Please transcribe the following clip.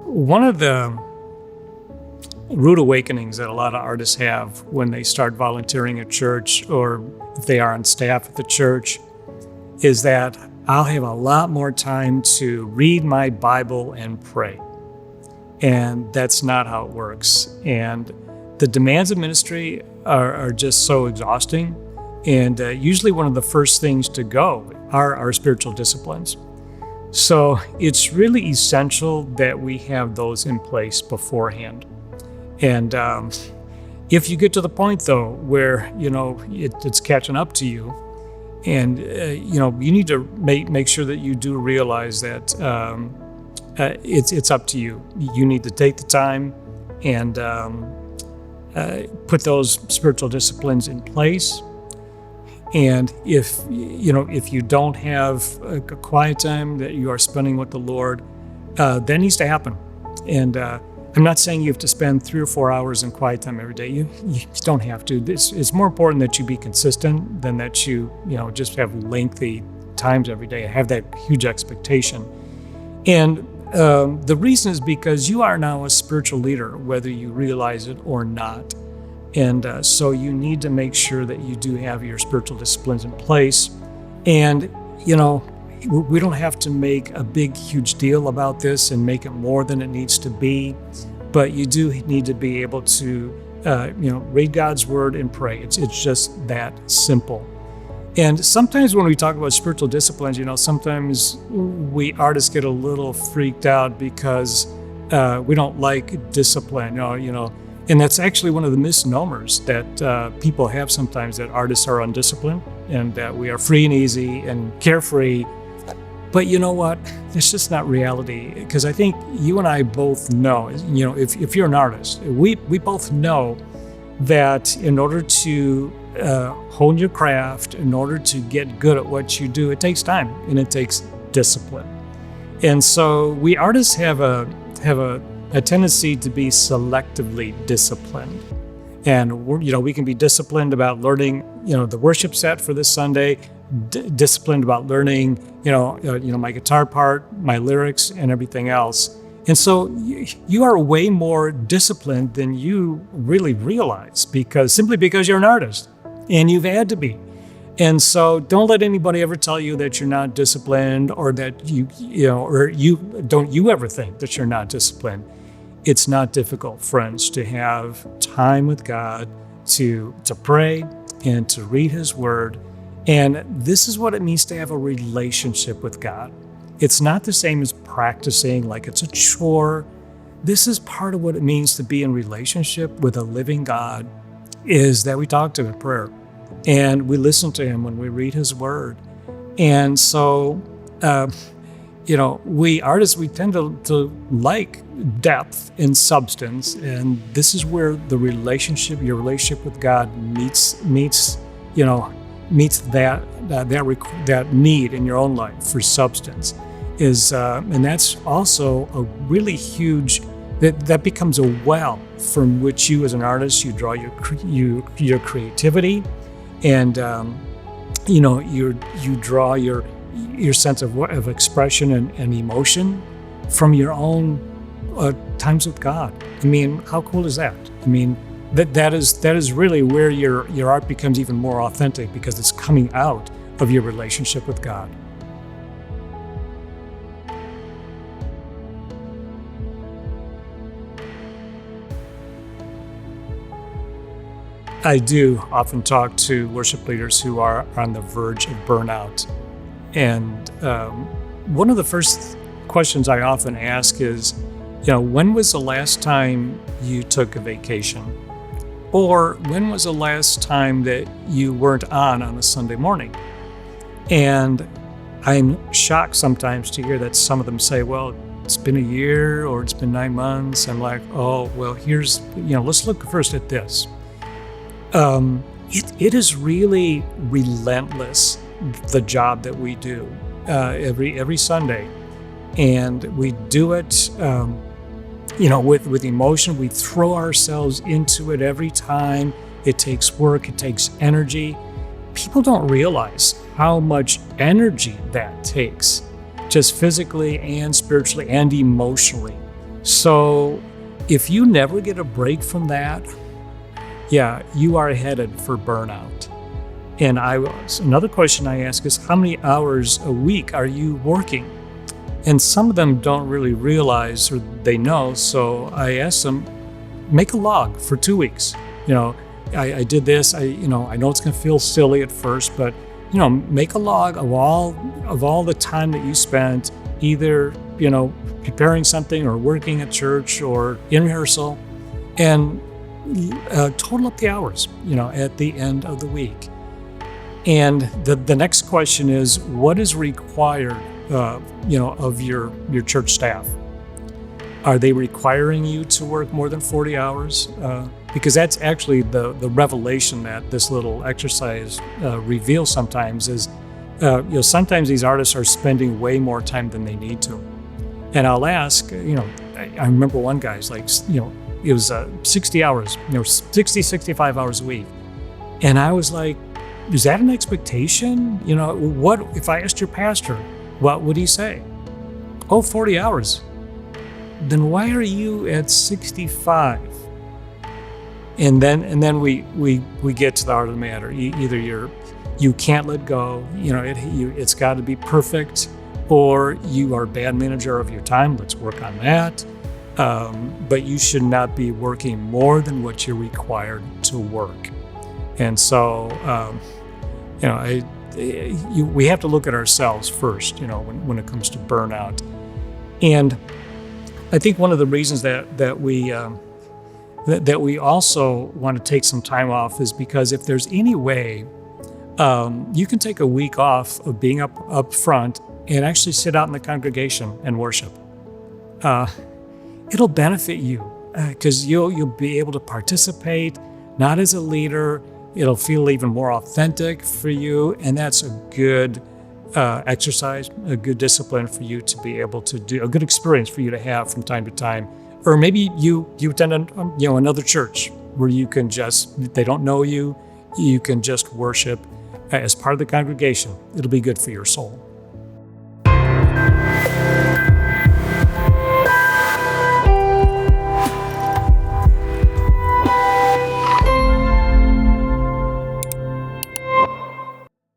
One of the rude awakenings that a lot of artists have when they start volunteering at church, or if they are on staff at the church, is that I'll have a lot more time to read my Bible and pray. And that's not how it works. And the demands of ministry are just so exhausting. And usually one of the first things to go are our spiritual disciplines. So it's really essential that we have those in place beforehand. And if you get to the point, though, where, it's catching up to you, and, you need to make sure that you do realize that it's up to you. You need to take the time and put those spiritual disciplines in place. And if you don't have a quiet time that you are spending with the Lord, that needs to happen. And I'm not saying you have to spend 3 or 4 hours in quiet time every day. You don't have to. It's more important that you be consistent than that you just have lengthy times every day and have that huge expectation. And the reason is because you are now a spiritual leader, whether you realize it or not. And so you need to make sure that you do have your spiritual disciplines in place. And, we don't have to make a big, huge deal about this and make it more than it needs to be. But you do need to be able to, read God's word and pray. It's just that simple. And sometimes when we talk about spiritual disciplines, sometimes we artists get a little freaked out because we don't like discipline, And that's actually one of the misnomers that people have sometimes, that artists are undisciplined and that we are free and easy and carefree. But you know what? It's just not reality, because I think you and I both know, if you're an artist, we both know that in order to hone your craft, in order to get good at what you do, it takes time and it takes discipline. And so we artists have a tendency to be selectively disciplined. And we can be disciplined about learning, the worship set for this Sunday, disciplined about learning, my guitar part, my lyrics, and everything else. And so you are way more disciplined than you really realize, simply because you're an artist, and you've had to be. And so don't let anybody ever tell you that you're not disciplined, or that you ever think that you're not disciplined. It's not difficult, friends, to have time with God, to pray and to read His Word. And this is what it means to have a relationship with God. It's not the same as practicing like it's a chore. This is part of what it means to be in relationship with a living God, is that we talk to Him in prayer and we listen to Him when we read His Word. And so, we artists, we tend to like depth and substance, and this is where your relationship with God meets that need in your own life for substance. And that's also a really huge, that becomes a well from which you as an artist, you draw your creativity, and you draw your sense of expression and emotion from your own times with God. I mean, how cool is that? I mean, that is really where your art becomes even more authentic, because it's coming out of your relationship with God. I do often talk to worship leaders who are on the verge of burnout. And one of the first questions I often ask is, when was the last time you took a vacation? Or when was the last time that you weren't on a Sunday morning? And I'm shocked sometimes to hear that some of them say, well, it's been a year or it's been 9 months. I'm like, oh, well, let's look first at this. It is really relentless, the job that we do every Sunday. And we do it with emotion. We throw ourselves into it every time. It takes work, it takes energy. People don't realize how much energy that takes, just physically and spiritually and emotionally. So if you never get a break from that, yeah, you are headed for burnout. And another question I ask is, how many hours a week are you working? And some of them don't really realize or they know. So I ask them, make a log for 2 weeks. I did this. I know it's going to feel silly at first, but make a log of all the time that you spent either preparing something or working at church or in rehearsal, and total up the hours at the end of the week. And the next question is, what is required of your church staff? Are they requiring you to work more than 40 hours? Because that's actually the revelation that this little exercise reveals sometimes is, sometimes these artists are spending way more time than they need to. And I'll ask, I remember one guy's like, it was 60 hours, 65 hours a week. And I was like, is that an expectation? What if I asked your pastor, what would he say? Oh, 40 hours. Then why are you at 65? And then we get to the heart of the matter. Either you can't let go, it's got to be perfect, or you are a bad manager of your time. Let's work on that. But you should not be working more than what you're required to work. And so, we have to look at ourselves first, when it comes to burnout. And I think one of the reasons that we also want to take some time off is because if there's any way you can take a week off of being up front and actually sit out in the congregation and worship, it'll benefit you because you'll be able to participate, not as a leader. It'll feel even more authentic for you, and that's a good exercise, a good discipline for you to be able to do, a good experience for you to have from time to time. Or maybe you attend another church where you can they don't know you, you can just worship as part of the congregation. It'll be good for your soul.